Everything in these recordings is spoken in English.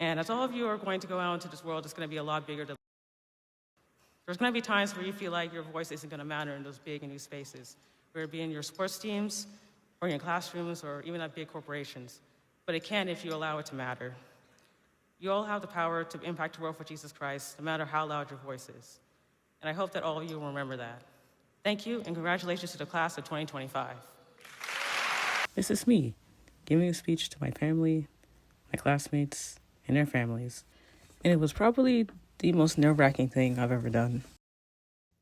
And as all of you are going to go out into this world, it's going to be a lot bigger. There's going to be times where you feel like your voice isn't going to matter in those big and new spaces, whether it be in your sports teams, or in your classrooms, or even at big corporations. But it can if you allow it to matter. You all have the power to impact the world for Jesus Christ, no matter how loud your voice is. And I hope that all of you will remember that. Thank you, and congratulations to the class of 2025. This is me, giving a speech to my family, my classmates, and their families. And it was probably the most nerve-wracking thing I've ever done.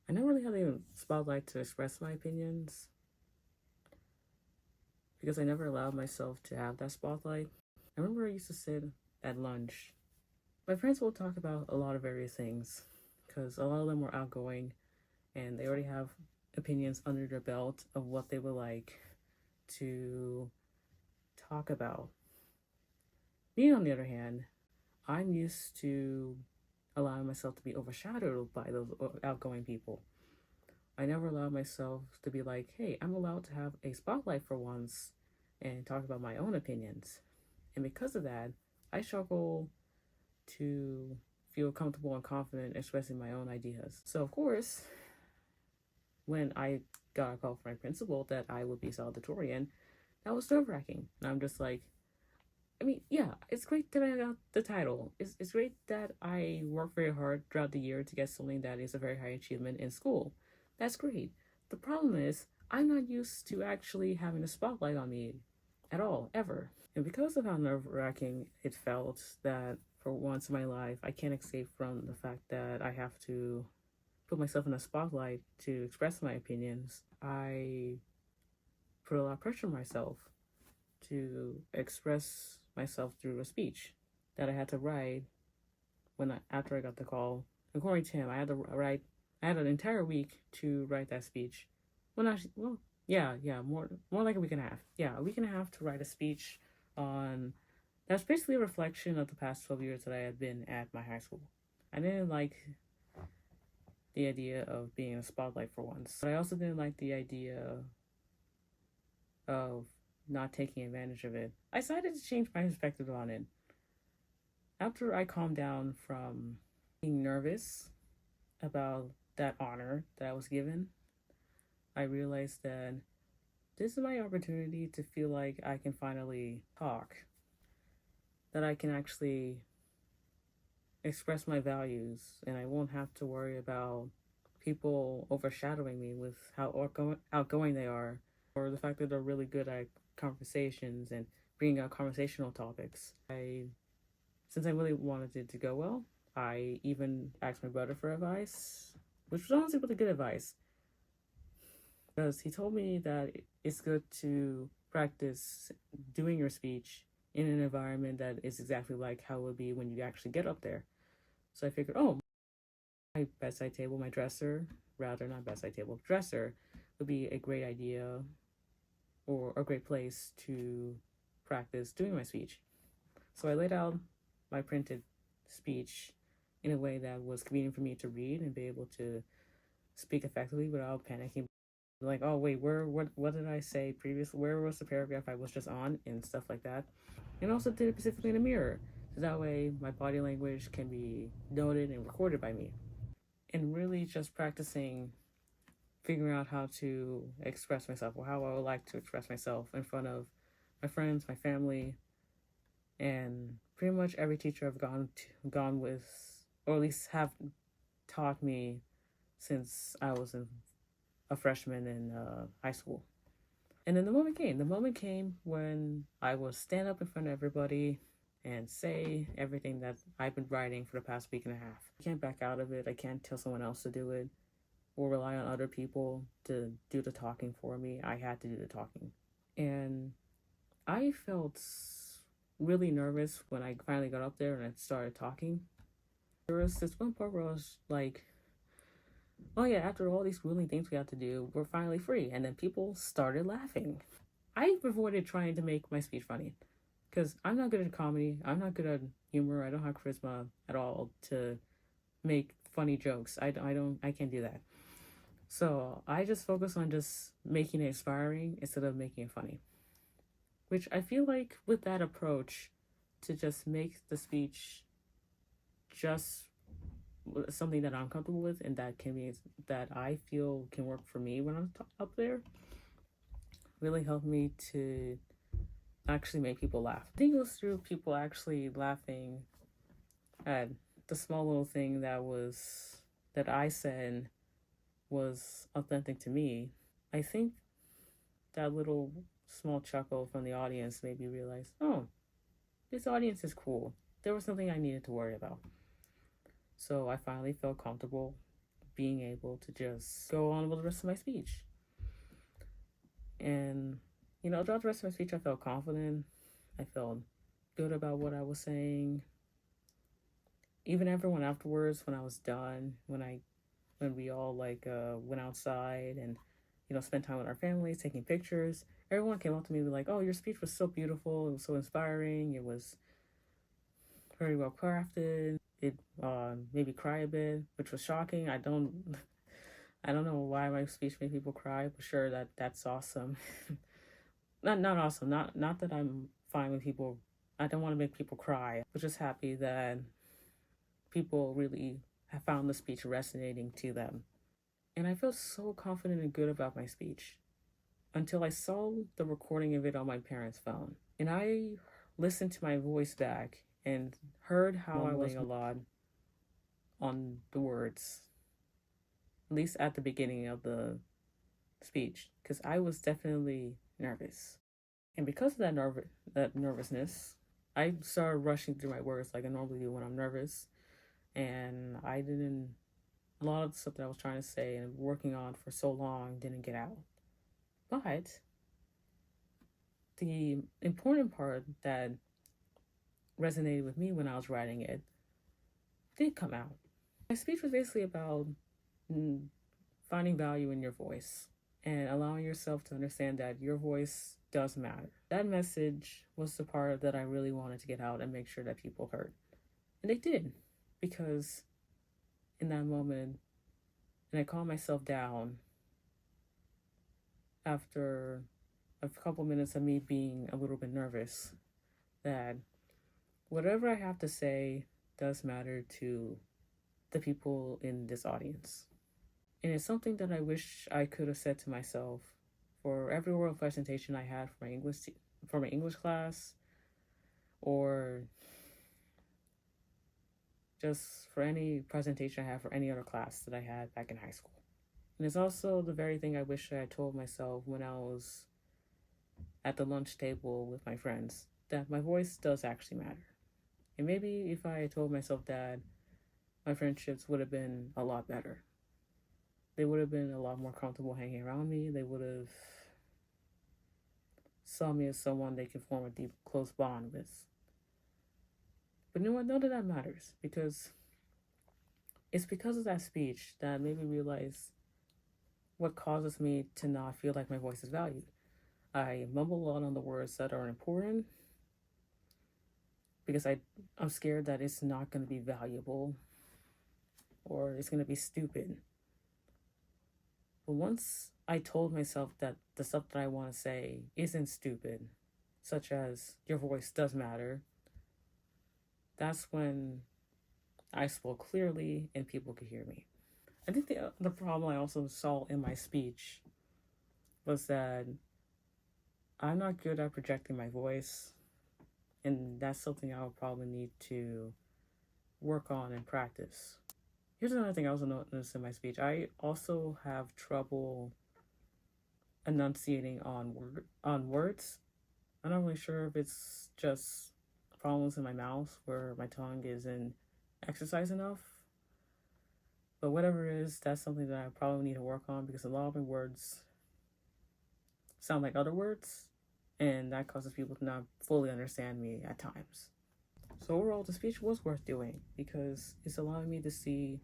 I never really had a spotlight to express my opinions because I never allowed myself to have that spotlight. I remember I used to sit at lunch. My friends will talk about a lot of various things because a lot of them were outgoing and they already have opinions under their belt of what they would like to talk about. Me, on the other hand, I'm used to allowing myself to be overshadowed by those outgoing people. I never allowed myself to be like, hey, I'm allowed to have a spotlight for once and talk about my own opinions. And because of that, I struggle to feel comfortable and confident expressing my own ideas. So of course, when I got a call from my principal that I would be salutatorian, that was nerve-wracking. And I'm just like, I mean, yeah, it's great that I got the title. It's great that I worked very hard throughout the year to get something that is a very high achievement in school. That's great. The problem is, I'm not used to actually having a spotlight on me at all, ever. And because of how nerve-wracking it felt that for once in my life, I can't escape from the fact that I have to put myself in a spotlight to express my opinions, I put a lot of pressure on myself to express myself through a speech that I had to write after I got the call. According to him, I had an entire week to write that speech. More like a week and a half. Yeah, a week and a half to write a speech on, that's basically a reflection of the past 12 years that I had been at my high school. I didn't like the idea of being in a spotlight for once, but I also didn't like the idea of not taking advantage of it. I decided to change my perspective on it. After I calmed down from being nervous about that honor that I was given, I realized that this is my opportunity to feel like I can finally talk, that I can actually express my values, and I won't have to worry about people overshadowing me with how outgoing they are, or the fact that they're really good at conversations and bringing out conversational topics. Since I really wanted it to go well, I even asked my brother for advice, which was honestly really good advice, because he told me that it's good to practice doing your speech in an environment that is exactly like how it would be when you actually get up there. So I figured, my bedside table, my dresser, dresser would be a great idea or a great place to practice doing my speech. So I laid out my printed speech in a way that was convenient for me to read and be able to speak effectively without panicking. Like, oh wait, what did I say previously? Where was the paragraph I was just on, and stuff like that. And also did it specifically in a mirror, so that way my body language can be noted and recorded by me. And really just practicing figuring out how to express myself, or how I would like to express myself in front of my friends, my family, and pretty much every teacher I've gone with, or at least have taught me since I was a freshman in high school. And then the moment came when I would stand up in front of everybody and say everything that I've been writing for the past week and a half. I can't back out of it. I can't tell someone else to do it or rely on other people to do the talking for me. I had to do the talking. And I felt really nervous when I finally got up there and I started talking. There was this one part where I was like, oh yeah, after all these grueling things we have to do, we're finally free. And then people started laughing. I avoided trying to make my speech funny because I'm not good at comedy. I'm not good at humor. I don't have charisma at all to make funny jokes. I can't do that. So I just focus on just making it inspiring instead of making it funny. Which I feel like with that approach to just make the speech just something that I'm comfortable with and that I feel can work for me when I'm up there really helped me to actually make people laugh. I think it was through people actually laughing at the small little thing that I said was authentic to me. I think that little small chuckle from the audience made me realize, oh, this audience is cool. There was nothing I needed to worry about. So I finally felt comfortable being able to just go on with the rest of my speech. And, throughout the rest of my speech, I felt confident. I felt good about what I was saying. Even everyone afterwards, when I was done, when we all went outside and spent time with our families, taking pictures, everyone came up to me and was like, "Oh, your speech was so beautiful. It was so inspiring. It was very well crafted. It made me cry a bit," which was shocking. I don't know why my speech made people cry, but sure, that's awesome. not awesome. Not that I'm fine with people. I don't want to make people cry, but just happy that people really have found the speech resonating to them. And I felt so confident and good about my speech until I saw the recording of it on my parents' phone. And I listened to my voice back and heard how I was a lot on the words, at least at the beginning of the speech, because I was definitely nervous. And because of that nervousness, I started rushing through my words like I normally do when I'm nervous. And a lot of the stuff that I was trying to say and working on for so long didn't get out. But the important part that resonated with me when I was writing it did come out. My speech was basically about finding value in your voice and allowing yourself to understand that your voice does matter. That message was the part that I really wanted to get out and make sure that people heard. And they did, because in that moment, and I calmed myself down after a couple minutes of me being a little bit nervous, that whatever I have to say does matter to the people in this audience. And it's something that I wish I could have said to myself for every oral presentation I had for my English class, or just for any presentation I had for any other class that I had back in high school. And it's also the very thing I wish I had told myself when I was at the lunch table with my friends, that my voice does actually matter. And maybe if I had told myself that, my friendships would have been a lot better. They would have been a lot more comfortable hanging around me. They would have saw me as someone they could form a deep, close bond with. But you know what? None of that matters, because it's because of that speech that made me realize what causes me to not feel like my voice is valued. I mumble a lot on the words that are important because I'm scared that it's not going to be valuable or it's going to be stupid. But once I told myself that the stuff that I want to say isn't stupid, such as your voice does matter, that's when I spoke clearly and people could hear me. I think the problem I also saw in my speech was that I'm not good at projecting my voice, and that's something I'll probably need to work on and practice. Here's another thing I also noticed in my speech. I also have trouble enunciating on words. I'm not really sure if it's just problems in my mouth where my tongue isn't exercised enough. But whatever it is, that's something that I probably need to work on, because a lot of my words sound like other words, and that causes people to not fully understand me at times. So overall, the speech was worth doing because it's allowing me to see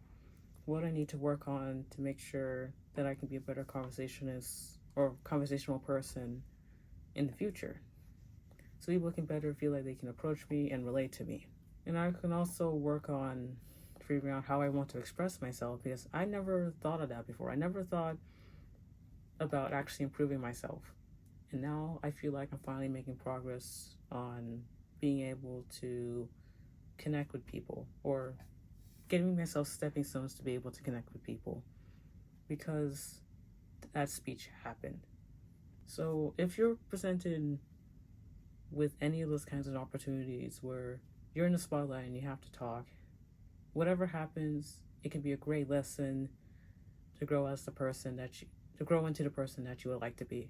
what I need to work on to make sure that I can be a better conversationist or conversational person in the future. So people can better feel like they can approach me and relate to me. And I can also work on figuring out how I want to express myself, because I never thought of that before. I never thought about actually improving myself. And now I feel like I'm finally making progress on being able to connect with people, or giving myself stepping stones to be able to connect with people, because that speech happened. So if you're presented with any of those kinds of opportunities where you're in the spotlight and you have to talk, whatever happens, it can be a great lesson to grow as the person that you to grow into the person that you would like to be.